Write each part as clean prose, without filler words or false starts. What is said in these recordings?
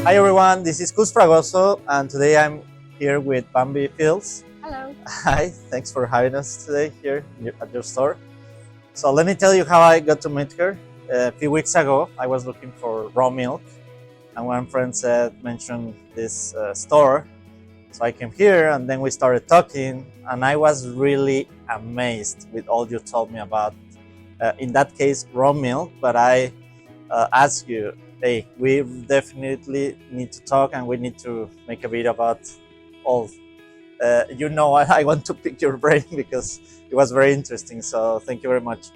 Hi everyone, this is Cus Fragoso, and today I'm here with Bambi Fields. Hello. Hi, thanks for having us today here at your store. So let me tell you how I got to meet her. A few weeks ago, I was looking for raw milk, and one friend mentioned this store. So I came here, and then we started talking, and I was really amazed with all you told me about. In that case, raw milk, but I asked you, hey, we definitely need to talk, and we need to make a video about all. I want to pick your brain because it was very interesting. So thank you very much.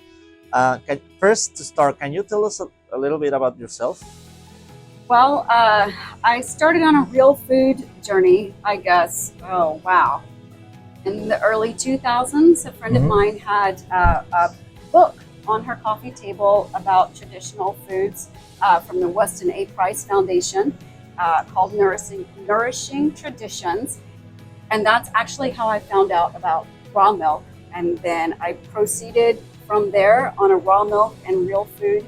First, to start, can you tell us a little bit about yourself? Well, I started on a real food journey, I guess. Oh, wow. In the early 2000s, a friend of mine had a book on her coffee table about traditional foods from the Weston A. Price Foundation called Nourishing Traditions. And that's actually how I found out about raw milk. And then I proceeded from there on a raw milk and real food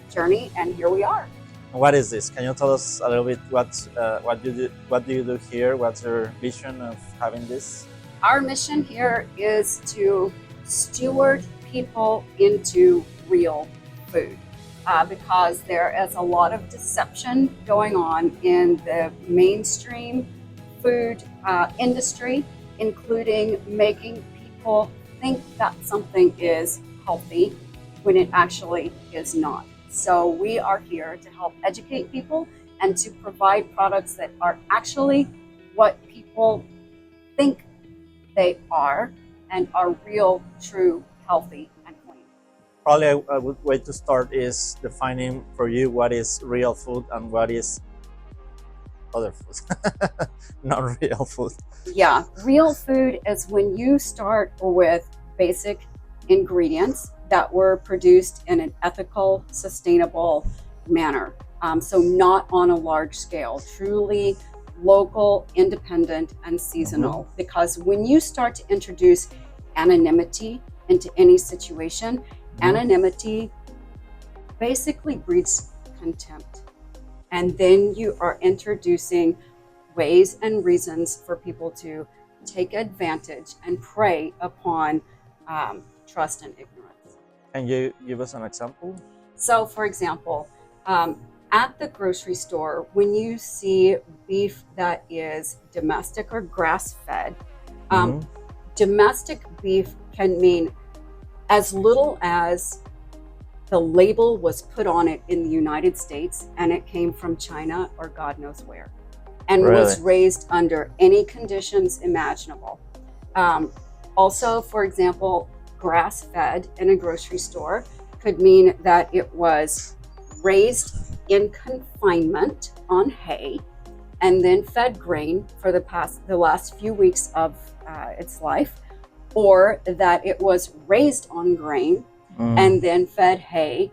journey, and here we are. What is this? Can you tell us a little bit what do you do here? What's your vision of having this? Our mission here is to steward people into real food because there is a lot of deception going on in the mainstream food industry, including making people think that something is healthy when it actually is not. So we are here to help educate people and to provide products that are actually what people think they are and are real, true, healthy, and clean. Probably a good way to start is defining for you what is real food and what is other food, not real food. Yeah, real food is when you start with basic ingredients that were produced in an ethical, sustainable manner. So not on a large scale, truly local, independent, and seasonal. Because when you start to introduce anonymity into any situation, anonymity basically breeds contempt. And then you are introducing ways and reasons for people to take advantage and prey upon trust and ignorance. Can you give us an example? So, for example, at the grocery store, when you see beef that is domestic or grass-fed, domestic beef can mean as little as the label was put on it in the United States and it came from China or God knows where, and was raised under any conditions imaginable. Also, for example, grass-fed in a grocery store could mean that it was raised in confinement on hay and then fed grain for the last few weeks of its life, or that it was raised on grain and then fed hay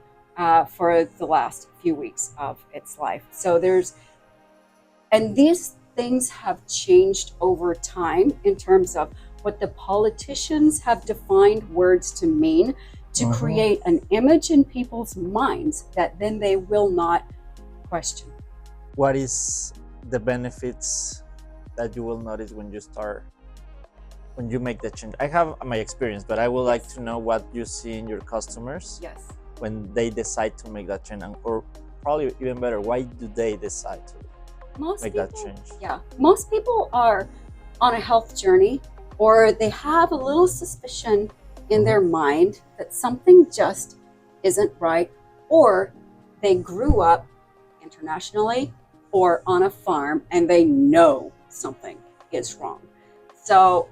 for the last few weeks of its life. So and these things have changed over time in terms of what the politicians have defined words to mean to create an image in people's minds that then they will not question. What is the benefits that you will notice when you make the change? I have my experience, but I would like to know what you see in your customers when they decide to make that change, or probably even better, why do they decide to make that change? Yeah, most people are on a health journey, or they have a little suspicion in their mind that something just isn't right, or they grew up internationally or on a farm and they know something is wrong. So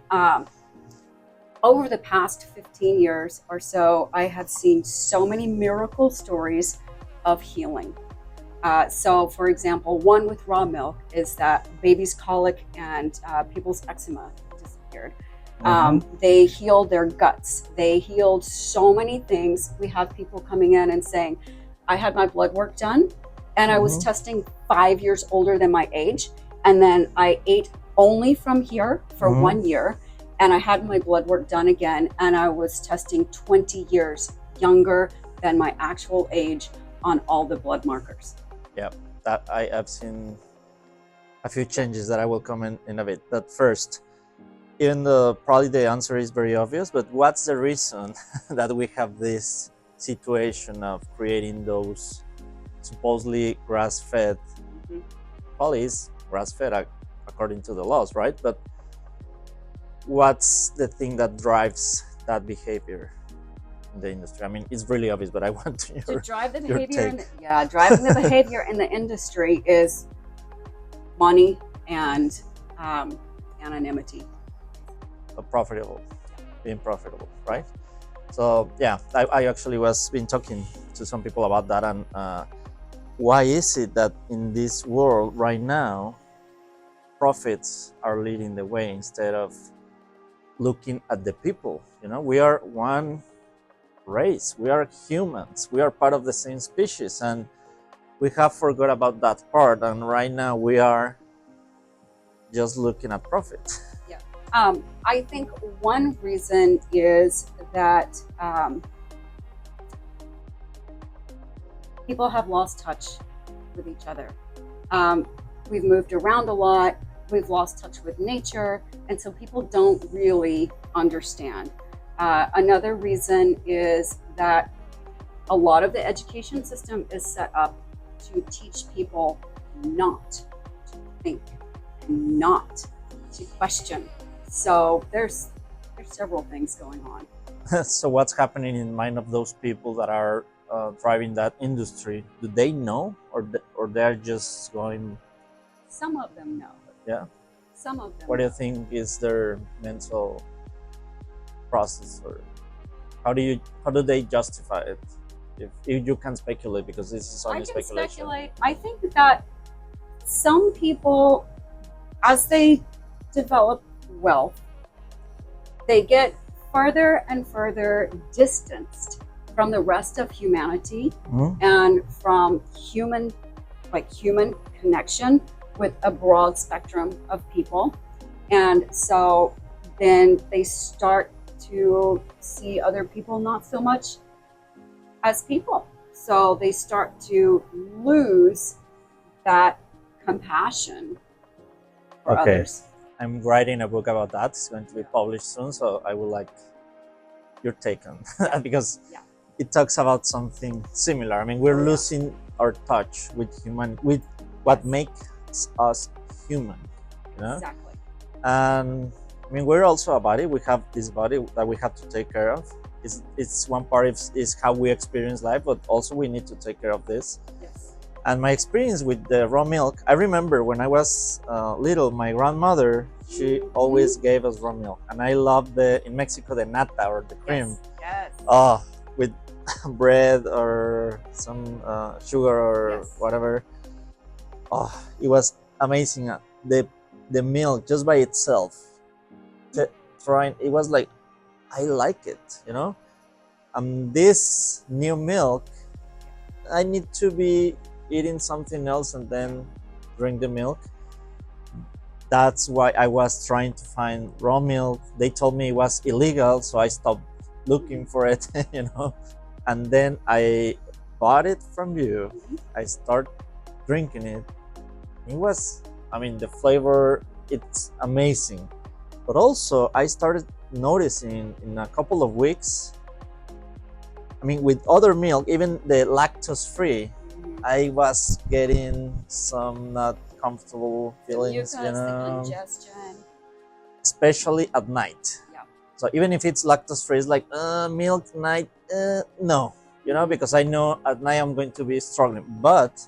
over the past 15 years or so, I have seen so many miracle stories of healing. So for example, one with raw milk is that baby's colic and people's eczema disappeared. They healed their guts. They healed so many things. We have people coming in and saying, I had my blood work done and I was testing 5 years older than my age. And then I ate only from here for 1 year and I had my blood work done again. And I was testing 20 years younger than my actual age on all the blood markers. Yeah, that I have seen a few changes that I will comment in a bit. But first, even though probably the answer is very obvious, but what's the reason that we have this situation of creating those supposedly grass-fed, Mhm. probably is grass-fed according to the laws, right? But what's the thing that drives that behavior in the industry? I mean, it's really obvious, but I want To your drive the your behavior, take. driving the behavior in the industry is money and anonymity. Profitable, being profitable, right? So yeah, I actually was been talking to some people about that, and why is it that in this world right now profits are leading the way instead of looking at the people? You know, we are one race, we are humans, we are part of the same species, and we have forgot about that part, and right now we are just looking at profit. Yeah. I think one reason is that people have lost touch with each other. We've moved around a lot, we've lost touch with nature, and so people don't really understand. Another reason is that a lot of the education system is set up to teach people not to think and not to question. So there's several things going on. So what's happening in mind of those people that are driving that industry? Do they know, or they're just going? Some of them know. Yeah. Some of them. What do you know. think is their mental process, or how do they justify it? If you can speculate, because this is I only can speculation. speculate. I think that some people, as they develop wealth, they get further and further distanced from the rest of humanity and from human connection with a broad spectrum of people. And so then they start to see other people not so much as people. So they start to lose that compassion for Okay. others. I'm writing a book about that. It's going to be published soon, so I would like your take on that, because Yeah. it talks about something similar. I mean, we're losing our touch with what makes us human, you know? Exactly. And I mean, we're also a body. We have this body that we have to take care of. It's one part is how we experience life, but also we need to take care of this. Yes. And my experience with the raw milk, I remember when I was little, my grandmother, she always gave us raw milk, and I love in Mexico, the nata, or the cream. Yes. Oh, with bread or some sugar or whatever. Oh, it was amazing. The milk just by itself, it was like, I like it, you know. This new milk, I need to be eating something else and then drink the milk. That's why I was trying to find raw milk. They told me it was illegal, so I stopped looking for it, you know. And then I bought it from you. I started drinking it. It was, I mean, the flavor, it's amazing. But also, I started noticing in a couple of weeks, I mean, with other milk, even the lactose-free, I was getting some not comfortable feelings, the mucus, the congestion. Especially at night. Yeah. So even if it's lactose-free, it's like, milk night, no, you know, because I know at night I'm going to be struggling. But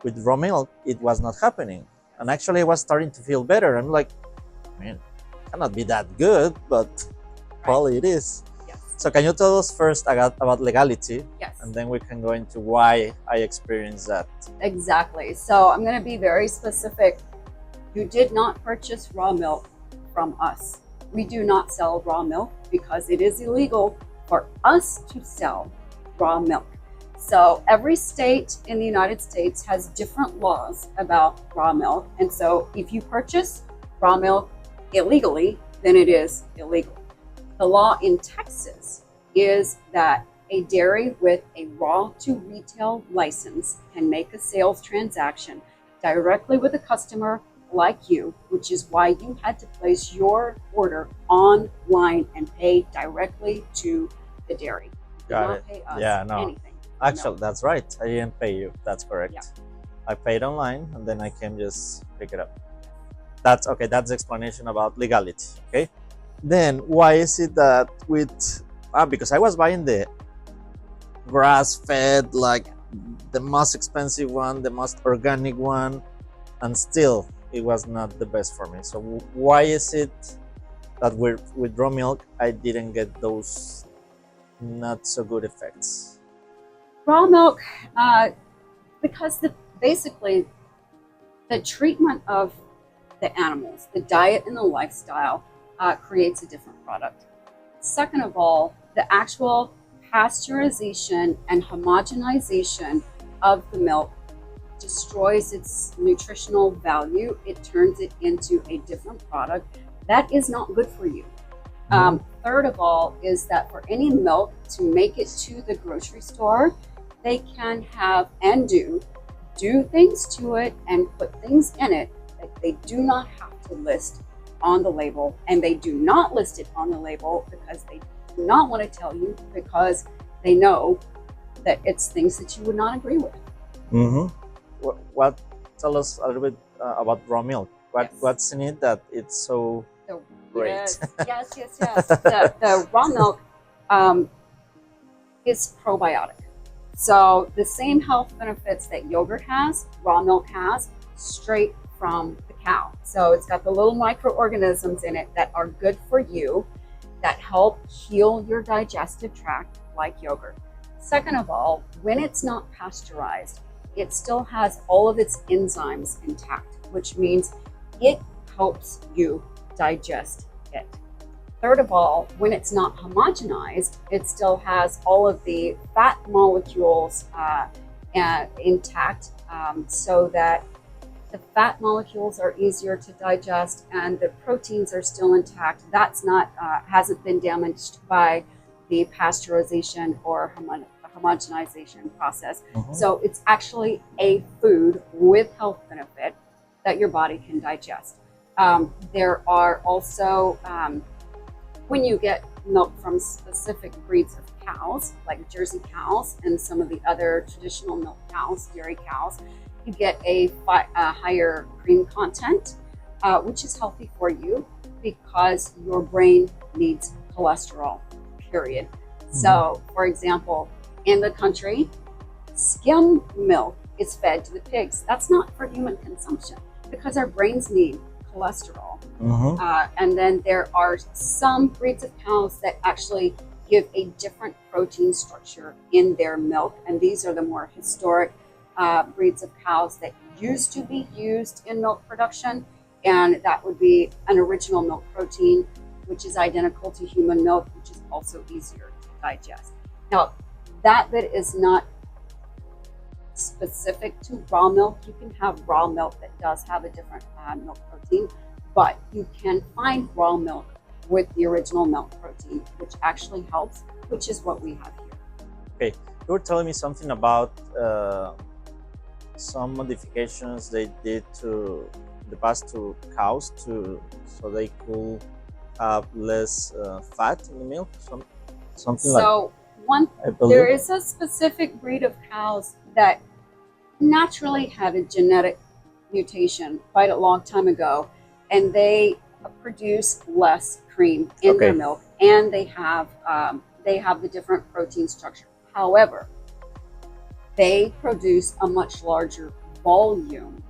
with raw milk, it was not happening. And actually, I was starting to feel better. I'm like, I mean, it cannot be that good, but probably it is. Yes. So can you tell us first about legality? Yes. And then we can go into why I experienced that. Exactly. So I'm going to be very specific. You did not purchase raw milk from us. We do not sell raw milk because it is illegal for us to sell raw milk. So every state in the United States has different laws about raw milk. And so if you purchase raw milk illegally, then it is illegal. The law in Texas is that a dairy with a raw to retail license can make a sales transaction directly with the customer like you, which is why you had to place your order online and pay directly to the dairy. You did Got not it. pay us Yeah, no. anything. Actually, that's right. I didn't pay you. That's correct. Yeah. I paid online and then I can just pick it up. That's okay. That's the explanation about legality. Okay. Then why is it that with because I was buying the grass fed, like the most expensive one, the most organic one, and still it was not the best for me. So why is it that with raw milk I didn't get those not so good effects? Raw milk, because basically the treatment of the animals, the diet and the lifestyle creates a different product. Second of all, the actual pasteurization and homogenization of the milk destroys its nutritional value. It turns it into a different product that is not good for you. Third of all is that for any milk to make it to the grocery store, they can have and do things to it and put things in it that they do not have to list on the label, and they do not list it on the label because they do not want to tell you, because they know that it's things that you would not agree with. What tell us a little bit about raw milk? What's in it that it's so great? Yes. The raw milk is probiotic. So the same health benefits that yogurt has, raw milk has, straight from the cow. So it's got the little microorganisms in it that are good for you, that help heal your digestive tract like yogurt. Second of all, when it's not pasteurized, it still has all of its enzymes intact, which means it helps you digest it. Third of all, when it's not homogenized, it still has all of the fat molecules intact, so that the fat molecules are easier to digest and the proteins are still intact. That's not hasn't been damaged by the pasteurization or homogenization process. So it's actually a food with health benefit that your body can digest. There are also when you get milk from specific breeds of cows, like Jersey cows and some of the other traditional milk cows, dairy cows, you get a higher cream content, which is healthy for you because your brain needs cholesterol, period. So, for example, in the country, skim milk is fed to the pigs. That's not for human consumption because our brains need cholesterol. And then there are some breeds of cows that actually give a different protein structure in their milk, and these are the more historic breeds of cows that used to be used in milk production, and that would be an original milk protein, which is identical to human milk, which is also easier to digest. Now, that bit is not specific to raw milk. You can have raw milk that does have a different milk protein, but you can find raw milk with the original milk protein, which actually helps, which is what we have here. Okay, you were telling me something about some modifications they did to the past to cows so they could have less fat in the milk. Something so there is a specific breed of cows that naturally had a genetic mutation quite a long time ago, and they produce less cream in their milk, and they have the different protein structure. However, they produce a much larger volume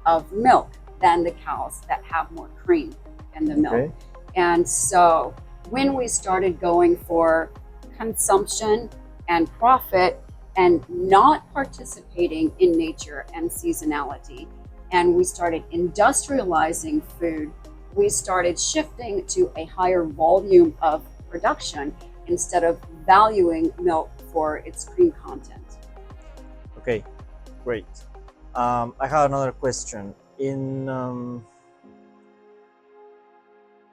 of milk than the cows that have more cream in the milk. And so when we started going for consumption and profit and not participating in nature and seasonality, and we started industrializing food, we started shifting to a higher volume of production instead of valuing milk for its cream content. Okay, great. I have another question. In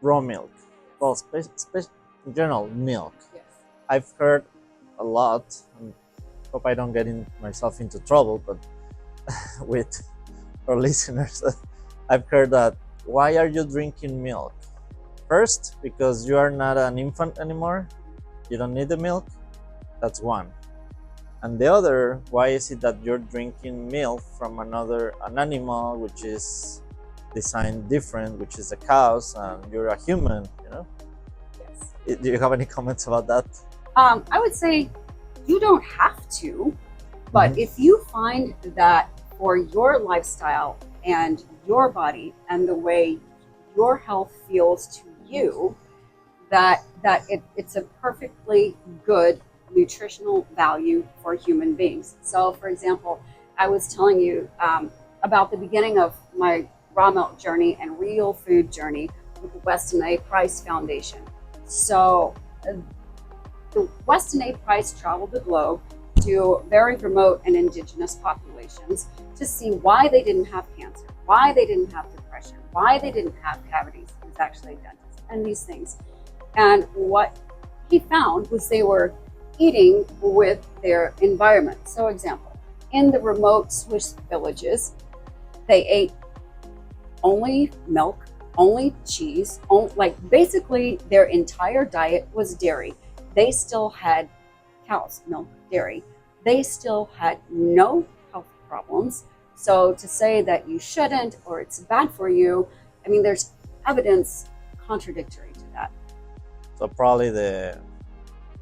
raw milk, well, in general, milk. Yes. I've heard a lot, and hope I don't get myself into trouble, but with or listeners, I've heard that, why are you drinking milk? First, because you are not an infant anymore, you don't need the milk. That's one. And the other, why is it that you're drinking milk from an animal which is designed different, which is a cow's, and you're a human, you know? Yes. Do you have any comments about that? I would say you don't have to, but if you find that for your lifestyle and your body and the way your health feels to you, that it's a perfectly good nutritional value for human beings. So, for example, I was telling you about the beginning of my raw milk journey and real food journey with the Weston A. Price Foundation. So, the Weston A. Price traveled the globe to very remote and indigenous populations to see why they didn't have cancer, why they didn't have depression, why they didn't have cavities. He was actually a dentist, and these things. And what he found was they were eating with their environment. So, example, in the remote Swiss villages, they ate only milk, only cheese, like basically their entire diet was dairy. They still had cows, milk, dairy. They still had no health problems. So to say that you shouldn't or it's bad for you, I mean, there's evidence contradictory to that. So probably the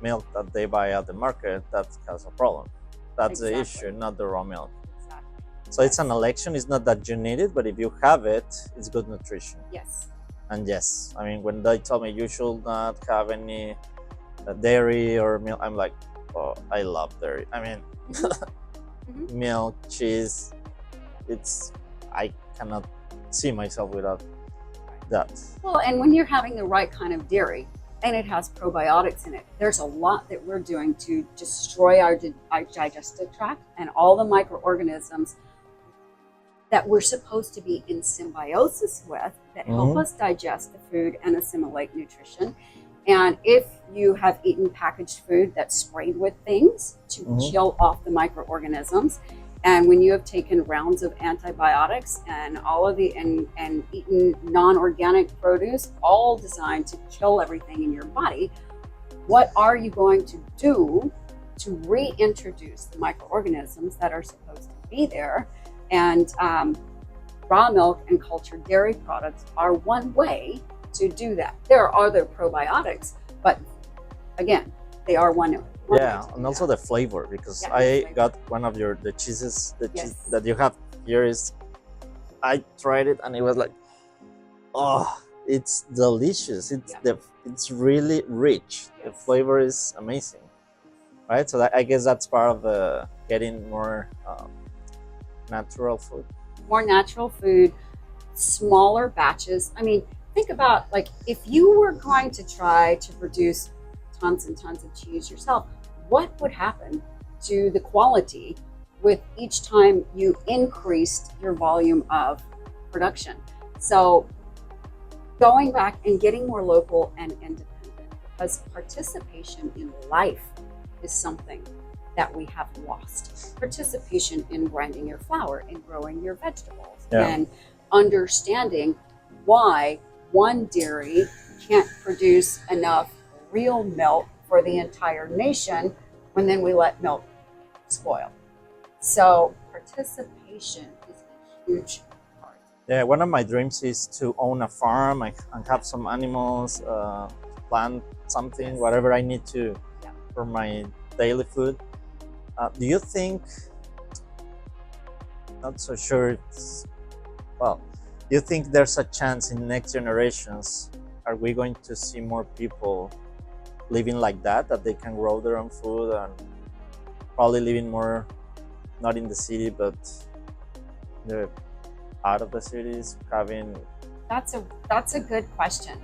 milk that they buy at the market, that has a problem. That's the issue, not the raw milk. Exactly. So it's an election. It's not that you need it, but if you have it, it's good nutrition. Yes. And yes, I mean, when they tell me you should not have any dairy or milk, I'm like, oh, I love dairy. I mean, milk, cheese, I cannot see myself without that. Well, and when you're having the right kind of dairy and it has probiotics in it, there's a lot that we're doing to destroy our digestive tract and all the microorganisms that we're supposed to be in symbiosis with that help us digest the food and assimilate nutrition. And if you have eaten packaged food that's sprayed with things to kill off the microorganisms, and when you have taken rounds of antibiotics and all of the and eaten non-organic produce, all designed to kill everything in your body, what are you going to do to reintroduce the microorganisms that are supposed to be there? And raw milk and cultured dairy products are one way to do that. There are other probiotics, but again, they are one yeah, and also the flavor, because I got one of the cheeses, cheese that you have here is, I tried it and it was like, oh, it's delicious. It's really rich. The flavor is amazing, right? So I guess that's part of getting more natural food. More natural food, smaller batches. I mean, think about, like, if you were going to try to produce tons and tons of cheese yourself, what would happen to the quality with each time you increased your volume of production? So going back and getting more local and independent, because participation in life is something that we have lost. Participation in grinding your flour, in growing your vegetables, and understanding why one dairy can't produce enough real milk for the entire nation when then we let milk spoil. So participation is a huge part. Yeah, one of my dreams is to own a farm and have some animals, plant something, whatever I need to for my daily food. Do you think, not so sure, do you think there's a chance in next generations, are we going to see more people living like that they can grow their own food and probably living more, not in the city, but out of the cities, having? That's a good question.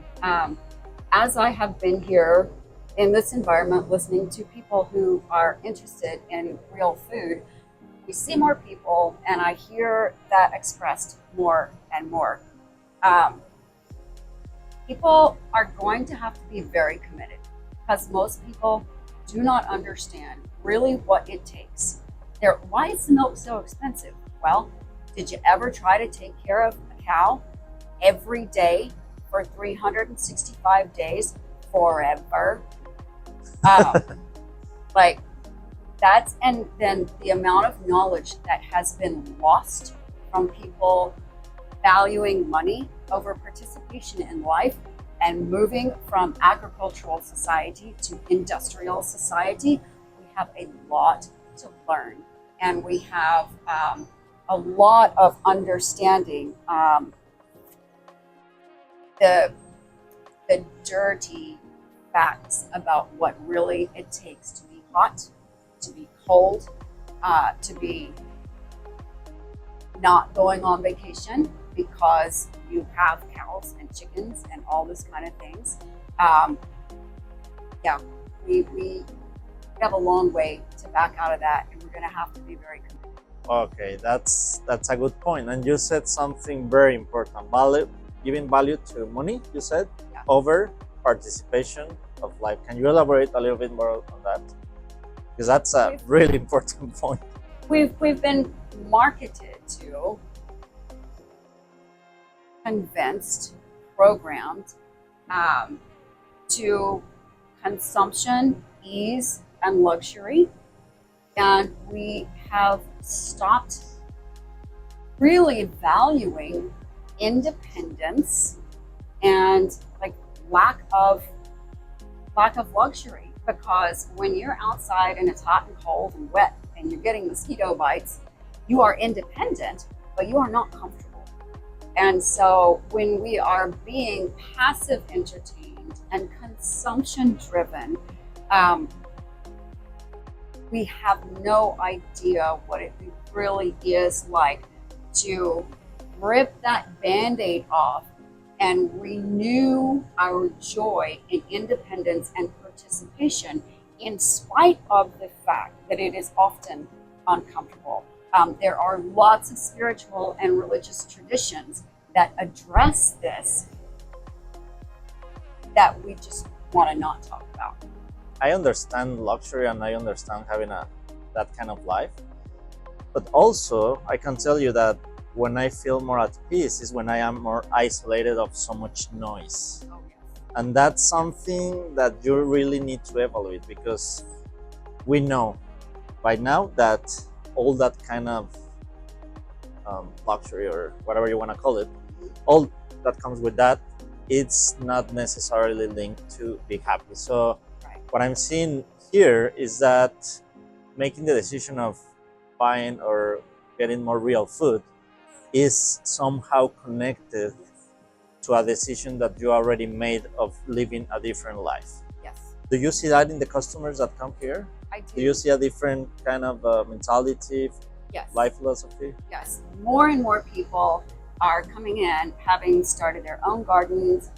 As I have been here in this environment, listening to people who are interested in real food, we see more people, and I hear that expressed more and more. People are going to have to be very committed, because most people do not understand really what it takes. Why is the milk so expensive? Well, Did you ever try to take care of a cow every day for 365 days forever? Like that's, and then the amount of knowledge that has been lost from people valuing money over participation in life and moving from agricultural society to industrial society. We have a lot to learn, and we have a lot of understanding the dirty facts about what really it takes to be hot, to be cold, to be not going on vacation because you have cows and chickens and all this kind of things. Yeah, we have a long way to back out of that, and we're going to have to be very committed. Okay, that's a good point. And you said something very important: value, giving value to money. You said over participation of life. Can you elaborate a little bit more on that? Because that's a really important point. We've been marketed to, convinced, programmed to consumption, ease, and luxury, and we have stopped really valuing independence and like lack of luxury. Because when you're outside and it's hot and cold and wet and you're getting mosquito bites, you are independent, but you are not comfortable. And so when we are being passive entertained and consumption driven, we have no idea what it really is like to rip that Band-Aid off and renew our joy in independence and participation, in spite of the fact that it is often uncomfortable. There are lots of spiritual and religious traditions that address this that we just want to not talk about. I understand luxury and I understand having that kind of life, but also I can tell you that when I feel more at peace is when I am more isolated of so much noise. Oh, yes. And that's something that you really need to evaluate, because we know by now that all that kind of luxury, or whatever you want to call it, all that comes with that, it's not necessarily linked to be happy. So what I'm seeing here is that making the decision of buying or getting more real food is somehow connected to a decision that you already made of living a different life. Yes. Do you see that in the customers that come here? I do. Do you see a different kind of mentality, Yes. life philosophy? Yes. More and more people are coming in, having started their own gardens,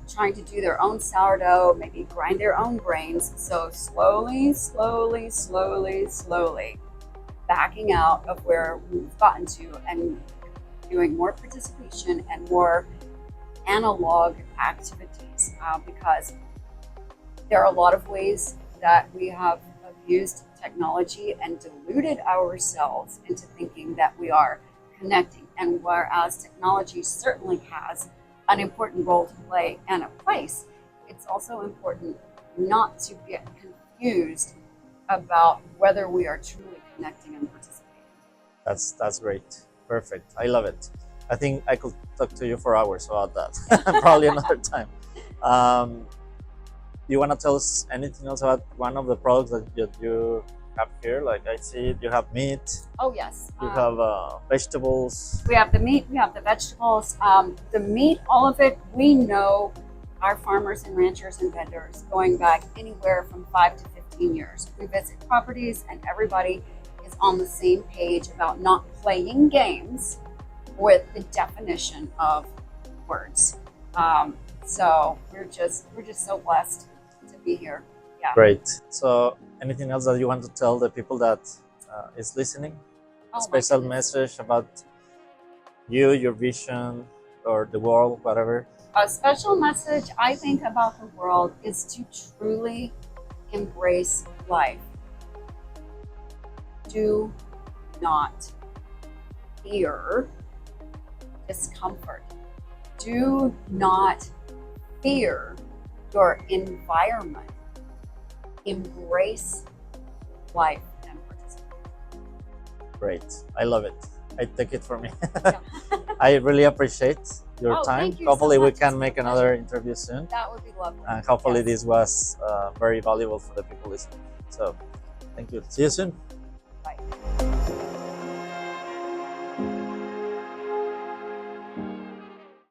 trying to do their own sourdough, maybe grind their own grains. So slowly, backing out of where we've gotten to and doing more participation and more analog activities, because there are a lot of ways that we have abused technology and deluded ourselves into thinking that we are connecting. And whereas technology certainly has an important role to play and a place, it's also important not to get confused about whether we are truly connecting and participating. That's great. Perfect. I love it. I think I could talk to you for hours about that. Probably another time. You want to tell us anything else about one of the products that you have here? Like I see you have meat. Oh yes. You have vegetables. We have the meat, we have the vegetables. The meat, all of it, we know our farmers and ranchers and vendors going back anywhere from 5 to 15 years. We visit properties and everybody is on the same page about not playing games with the definition of words. So we're just so blessed to be here. Yeah. Great. So anything else that you want to tell the people that is listening? Oh, A special message about you, your vision, or the world, whatever? A special message I think about the world is to truly embrace life. Do not fear discomfort. Do not fear your environment. Embrace life and participate. Great. I love it. I take it for me. Yeah. I really appreciate your Oh, time. thank you so Hopefully, we much. can It's make been a another pleasure. interview soon. That would be lovely. And hopefully, Yes. this was very valuable for the people listening. So, thank you. See you soon.